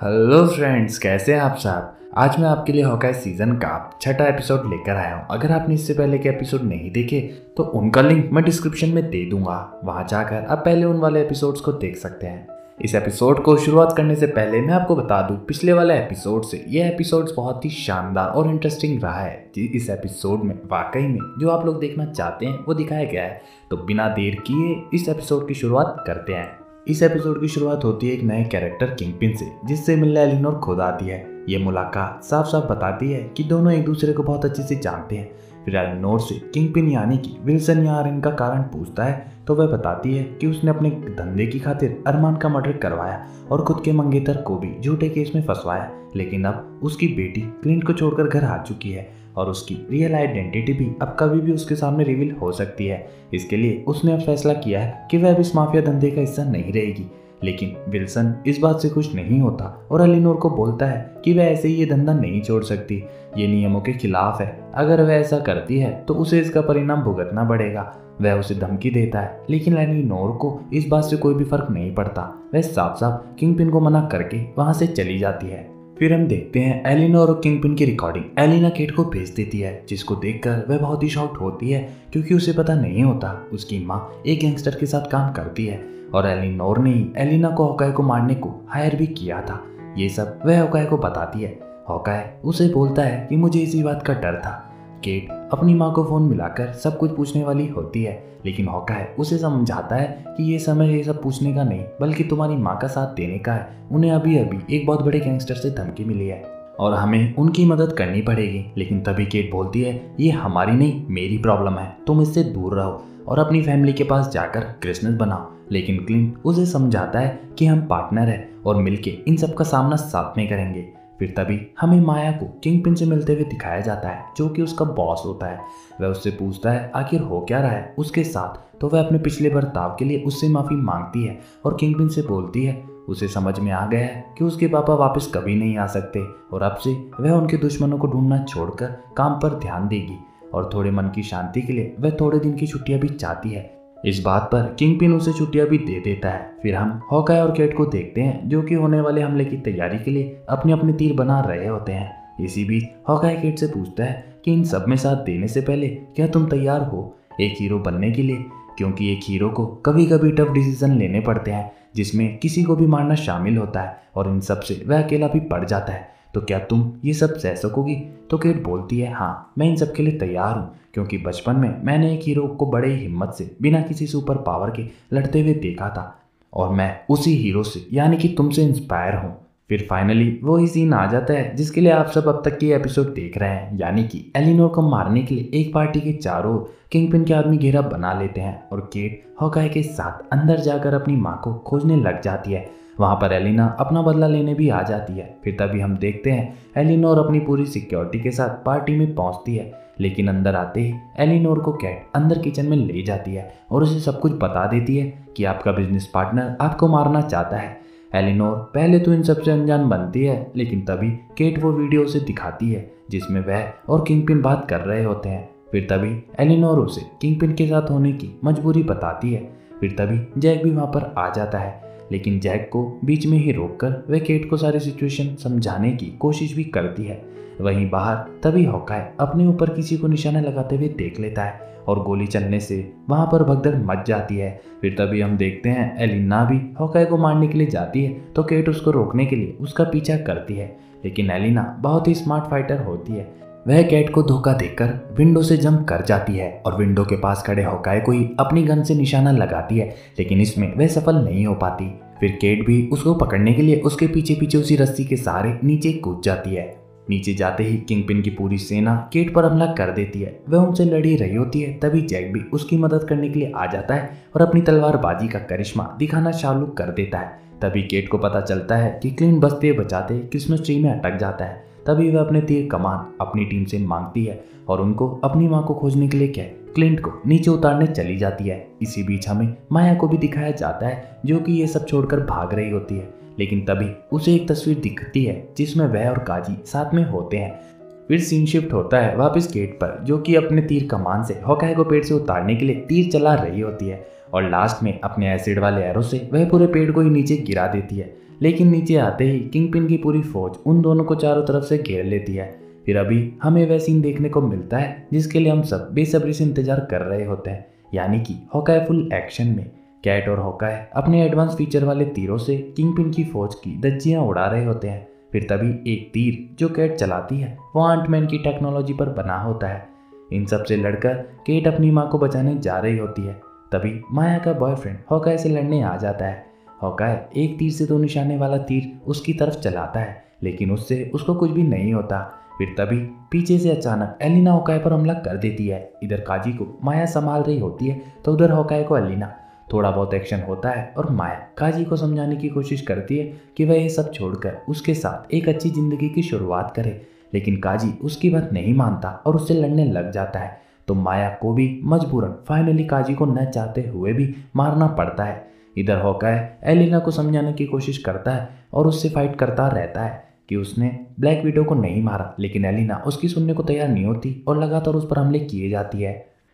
Hello friends, कैसे हैं आप सब। आज मैं आपके लिए हॉकाई सीजन का 6वां एपिसोड लेकर आया हूं। अगर आपने इससे पहले के एपिसोड नहीं देखे तो उनका लिंक मैं डिस्क्रिप्शन में दे दूंगा, वहां जाकर आप पहले उन वाले एपिसोड्स को देख सकते हैं। इस एपिसोड को शुरुआत करने से पहले मैं आपको बता दूं, पिछले वाले एपिसोड से ये एपिसोड्स बहुत ही शानदार और इंटरेस्टिंग रहा है। इस एपिसोड में वाकई में जो आप लोग देखना चाहते हैं वो दिखाया गया है। तो बिना देर किए इस एपिसोड की शुरुआत करते हैं। इस एपिसोड की शुरुआत होती है एक नए कैरेक्टर किंगपिन से, जिससे मिलने एलिनोर खुद आती है। ये मुलाकात साफ साफ बताती है कि दोनों एक दूसरे को बहुत अच्छे से जानते हैं। फिर एलिनोर से किंगपिन यानी कि विल्सन यहाँ इनका कारण पूछता है तो वह बताती है कि उसने अपने धंधे की खातिर अरमान का मर्डर करवाया और खुद के मंगेतर को भी झूठे केस में फंसवाया। लेकिन अब उसकी बेटी क्लिंट को छोड़कर घर आ चुकी है और उसकी रियल आइडेंटिटी भी अब कभी भी उसके सामने रिवील हो सकती है। इसके लिए उसने अब फैसला किया है कि वह अब इस माफिया धंधे का हिस्सा नहीं रहेगी। लेकिन विल्सन इस बात से खुश नहीं होता और एलिनोर को बोलता है कि वह ऐसे ही ये धंधा नहीं छोड़ सकती, ये नियमों के खिलाफ है। अगर वह ऐसा करती है तो उसे इसका परिणाम भुगतना पड़ेगा। वह उसे धमकी देता है, लेकिन एलिनोर को इस बात से कोई भी फर्क नहीं पड़ता। वह साफ साफ किंगपिन को मना करके वहां से चली जाती है। फिर हम देखते हैं एलिनोर और किंगपिन की रिकॉर्डिंग एलिना केट को भेज देती है, जिसको देखकर वह बहुत ही शॉक्ड होती है क्योंकि उसे पता नहीं होता उसकी माँ एक गैंगस्टर के साथ काम करती है और एलिनोर ने ही एलिना को हॉकाई को मारने को हायर भी किया था। ये सब वह हॉकाई को बताती है। हॉकाई उसे बोलता है कि मुझे इसी बात का डर था। केट अपनी माँ को फोन मिलाकर सब कुछ पूछने वाली होती है, लेकिन हॉकाई उसे समझाता है कि ये समय ये सब पूछने का नहीं बल्कि तुम्हारी माँ का साथ देने का है। उन्हें अभी अभी एक बहुत बड़े गैंगस्टर से धमकी मिली है और हमें उनकी मदद करनी पड़ेगी। लेकिन तभी केट बोलती है ये हमारी नहीं मेरी प्रॉब्लम है, तुम इससे दूर रहो और अपनी फैमिली के पास जाकर क्रिसमस बनाओ। लेकिन क्लिंट उसे समझाता है कि हम पार्टनर हैं और मिलके इन सब का सामना साथ में करेंगे। फिर तभी हमें माया को किंगपिन से मिलते हुए दिखाया जाता है, जो कि उसका बॉस होता है। वह उससे पूछता है आखिर हो क्या रहा है उसके साथ, तो वह अपने पिछले बर्ताव के लिए उससे माफ़ी मांगती है और किंगपिन से बोलती है उसे समझ में आ गया है कि उसके पापा वापस कभी नहीं आ सकते और अब से वह उनके दुश्मनों को ढूंढना छोड़कर काम पर ध्यान देगी और थोड़े मन की शांति के लिए वह थोड़े दिन की छुट्टियां भी चाहती है। इस बात पर किंगपिन उसे छुट्टियां भी दे देता है। फिर हम हॉकाई और केट को देखते हैं, जो कि होने वाले हमले की तैयारी के लिए अपने अपने तीर बना रहे होते हैं। इसी बीच हॉकाई केट से पूछता है कि इन सब में साथ देने से पहले क्या तुम तैयार हो एक हीरो बनने के लिए, क्योंकि एक हीरो को कभी कभी टफ डिसीजन लेने पड़ते हैं जिसमें किसी को भी मारना शामिल होता है और इन सब से वह अकेला भी पड़ जाता है। तो क्या तुम ये सब सह सकोगी? तो केट बोलती है हाँ, मैं इन सब के लिए तैयार हूँ, क्योंकि बचपन में मैंने एक हीरो को बड़े ही हिम्मत से बिना किसी सुपर पावर के लड़ते हुए देखा था और मैं उसी हीरो से यानी कि तुमसे इंस्पायर हूँ। फिर फाइनली वो ही सीन आ जाता है जिसके लिए आप सब अब तक के एपिसोड देख रहे हैं, यानी कि एलिनोर को मारने के लिए एक पार्टी के चारों ओर किंगपिन के आदमी घेरा बना लेते हैं और केट हॉकाई के साथ अंदर जाकर अपनी माँ को खोजने लग जाती है। वहाँ पर एलिना अपना बदला लेने भी आ जाती है। फिर तभी हम देखते हैं एलिनोर अपनी पूरी सिक्योरिटी के साथ पार्टी में पहुँचती है, लेकिन अंदर आते ही एलिनोर को कैट अंदर किचन में ले जाती है और उसे सब कुछ बता देती है कि आपका बिजनेस पार्टनर आपको मारना चाहता है। एलिनोर पहले तो इन सबसे अनजान बनती है, लेकिन तभी केट वो वीडियो उसे दिखाती है जिसमें वह और किंगपिन बात कर रहे होते हैं। फिर तभी एलिनोर उसे किंगपिन के साथ होने की मजबूरी बताती है। फिर तभी जैक भी वहाँ पर आ जाता है, लेकिन जैक को बीच में ही रोककर वह केट को सारी सिचुएशन समझाने की कोशिश भी करती है। वहीं बाहर तभी हॉकाई अपने ऊपर किसी को निशाना लगाते हुए देख लेता है और गोली चलने से वहां पर भगदड़ मच जाती है। फिर तभी हम देखते हैं एलिना भी हॉकाई को मारने के लिए जाती है, तो केट उसको रोकने के लिए उसका पीछा करती है। लेकिन एलिना बहुत ही स्मार्ट फाइटर होती है, वह केट को धोखा देकर विंडो से जंप कर जाती है और विंडो के पास खड़े हॉकाई को ही अपनी गन से निशाना लगाती है, लेकिन इसमें वह सफल नहीं हो पाती। फिर केट भी उसको पकड़ने के लिए उसके पीछे पीछे उसी रस्सी के सहारे नीचे कूद जाती है। नीचे जाते ही किंगपिन की पूरी सेना केट पर हमला कर देती है। वह उनसे लड़ी रही होती है, तभी जैक भी उसकी मदद करने के लिए आ जाता है और अपनी तलवारबाजी का करिश्मा दिखाना चालू कर देता है। तभी केट को पता चलता है कि क्लिंट बचते बचाते क्रिसमस ट्री में अटक जाता है। तभी वह अपने तीर कमान अपनी टीम से मांगती है और उनको अपनी माँ को खोजने के लिए क्लिंट को नीचे उतारने चली जाती है। इसी बीच हमें माया को भी दिखाया जाता है, जो कि ये सब छोड़कर भाग रही होती है, लेकिन तभी उसे एक तस्वीर दिखती है जिसमें वह और काजी साथ में होते हैं। फिर सीन शिफ्ट होता है वापस केट पर, जो कि अपने तीर कमान से हॉकाई को पेड़ से उतारने के लिए तीर चला रही होती है और लास्ट में अपने एसिड वाले एरो से वह पूरे पेड़ को ही नीचे गिरा देती है। लेकिन नीचे आते ही किंगपिन की पूरी फौज उन दोनों को चारों तरफ से घेर लेती है। फिर अभी हमें वह सीन देखने को मिलता है जिसके लिए हम सब बेसब्री से इंतजार कर रहे होते हैं, यानी कि हॉकाय फुल एक्शन में। कैट और हॉकाय अपने एडवांस फीचर वाले तीरों से किंगपिन की फौज की धज्जियां उड़ा रहे होते हैं। फिर तभी एक तीर जो कैट चलाती है वो आंटमैन की टेक्नोलॉजी पर बना होता है। इन सब से लड़कर केट अपनी माँ को बचाने जा रही होती है। तभी माया का बॉयफ्रेंड हॉकाय से लड़ने आ जाता है। हॉकाय एक तीर से 2 निशाने वाला तीर उसकी तरफ चलाता है, लेकिन उससे उसको कुछ भी नहीं होता। फिर तभी पीछे से अचानक एलिना हॉकाय पर हमला कर देती है। इधर काजी को माया संभाल रही होती है तो उधर हॉकाय को एलिना। थोड़ा बहुत एक्शन होता है और माया काजी को समझाने की कोशिश करती है कि वह ये सब छोड़कर उसके साथ एक अच्छी जिंदगी की शुरुआत करे, लेकिन काजी उसकी बात नहीं मानता और उससे लड़ने लग जाता है। तो माया को भी मजबूरन फाइनली काजी को न चाहते हुए भी मारना पड़ता है। इधर हॉकाय एलिना को समझाने की कोशिश करता है और उससे फाइट करता रहता है कि उसने ब्लैक विडो को नहीं मारा, लेकिन एलिना उसकी सुनने को तैयार नहीं होती और लगातार उस पर हमले किए जाती है।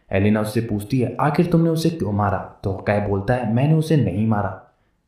एलिना उससे पूछती है आखिर तुमने उसे क्यों मारा, तो हॉकाय बोलता है मैंने उसे नहीं मारा,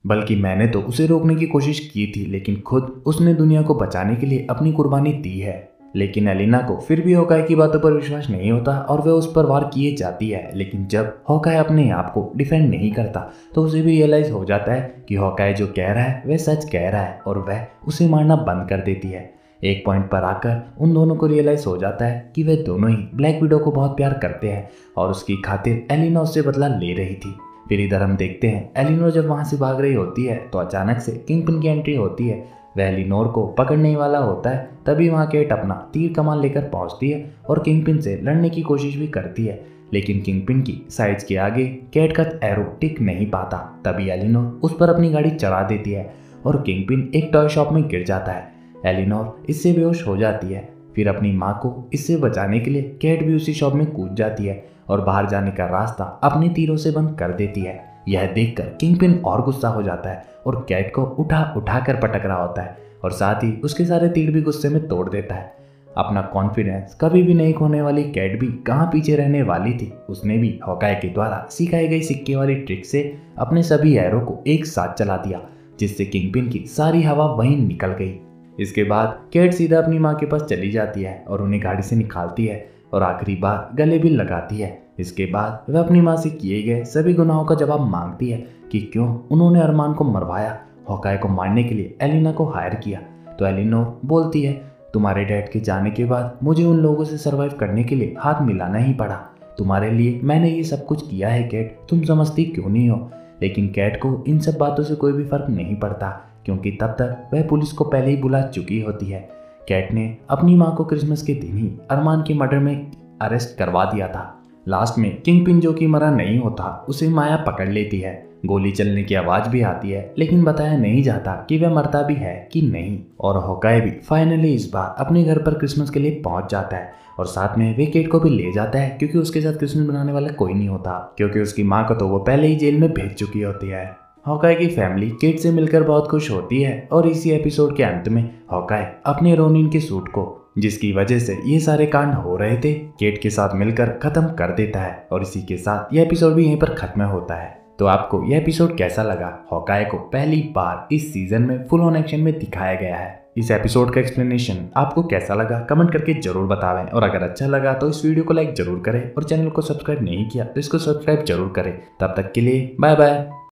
बल्कि मैंने तो उसे रोकने की कोशिश की थी, लेकिन खुद उसने दुनिया को बचाने के लिए अपनी कुर्बानी दी है। लेकिन एलिना को फिर भी हॉकाय की बातों पर विश्वास नहीं होता और वह उस पर वार किए जाती है। लेकिन जब हॉकाय अपने आप को डिफेंड नहीं करता तो उसे भी रियलाइज हो जाता है कि हॉकाय जो कह रहा है वह सच कह रहा है और वह उसे मारना बंद कर देती है। एक पॉइंट पर आकर उन दोनों को रियलाइज हो जाता है कि वे दोनों ही ब्लैक विडो को बहुत प्यार करते हैं और उसकी खातिर एलिना उससे बदला ले रही थी। फिर इधर हम देखते हैं एलिनोर जब वहां से भाग रही होती है तो अचानक से किंगपिन की एंट्री होती है। वह एलिनोर को पकड़ने वाला होता है, तभी वहां केट अपना तीर कमान लेकर पहुंचती है और किंगपिन से लड़ने की कोशिश भी करती है, लेकिन किंगपिन की साइज के आगे केट का एरो टिक नहीं पाता। तभी एलिनोर उस पर अपनी गाड़ी चढ़ा देती है और किंगपिन एक टॉय शॉप में गिर जाता है। एलिनोर इससे बेहोश हो जाती है। फिर अपनी माँ को इससे बचाने के लिए केट भी उसी शॉप में कूद जाती है और बाहर जाने का रास्ता अपने तीरों से बंद कर देती है। यह देखकर किंगपिन और गुस्सा हो जाता है और कैट को उठा कर पटक रहा होता है और साथ ही उसके सारे तीर भी गुस्से में तोड़ देता है। अपना कॉन्फिडेंस कभी भी नहीं खोने वाली कैट भी कहाँ पीछे रहने वाली थी। उसने भी हॉकाय के द्वारा सिखाई गई सिक्के वाली ट्रिक से अपने सभी एरो को एक साथ चला दिया, जिससे किंगपिन की सारी हवा वहीं निकल गई। इसके बाद कैट सीधा अपनी माँ के पास चली जाती है और उन्हें गाड़ी से निकालती है और आखिरी बार गले भी लगाती है। इसके बाद वह अपनी माँ से किए गए सभी गुनाहों का जवाब मांगती है कि क्यों उन्होंने अरमान को मरवाया, हॉकाय को मारने के लिए एलिना को हायर किया। तो एलिनोर बोलती है तुम्हारे डैड के जाने के बाद मुझे उन लोगों से सर्वाइव करने के लिए हाथ मिलाना ही पड़ा। तुम्हारे लिए मैंने ये सब कुछ किया है कैट, तुम समझती क्यों नहीं हो। लेकिन कैट को इन सब बातों से कोई भी फर्क नहीं पड़ता, क्योंकि तब तक वह पुलिस को पहले ही बुला चुकी होती है। कैट ने अपनी माँ को क्रिसमस के दिन ही अरमान के मर्डर में अरेस्ट करवा दिया था। लास्ट में किंगपिन जो कि मरा नहीं होता उसे माया पकड़ लेती है। गोली चलने की आवाज भी आती है, लेकिन बताया नहीं जाता कि वह मरता भी है कि नहीं। और हॉकाय भी फाइनली इस बार अपने घर पर क्रिसमस के लिए पहुंच जाता है और साथ में वे केट को भी ले जाता है, क्योंकि उसके साथ क्रिसमस मनाने वाला कोई नहीं होता, क्योंकि उसकी माँ को तो वो पहले ही जेल में भेज चुकी होती है। हॉकाय की फैमिली केट से मिलकर बहुत खुश होती है और इसी एपिसोड के अंत में हॉकाय अपने रोनिन के सूट को, जिसकी वजह से ये सारे कांड हो रहे थे, केट के साथ मिलकर खत्म कर देता है। और इसी के साथ यह एपिसोड भी यहीं पर खत्म होता है। तो आपको यह एपिसोड कैसा लगा? हॉकाय को पहली बार इस सीजन में फुल ऑन एक्शन में दिखाया गया है। इस एपिसोड का एक्सप्लेनेशन आपको कैसा लगा कमेंट करके जरूर बतावें, और अगर अच्छा लगा तो इस वीडियो को लाइक जरूर करें और चैनल को सब्सक्राइब नहीं किया तो इसको सब्सक्राइब जरूर करें। तब तक के लिए बाय बाय।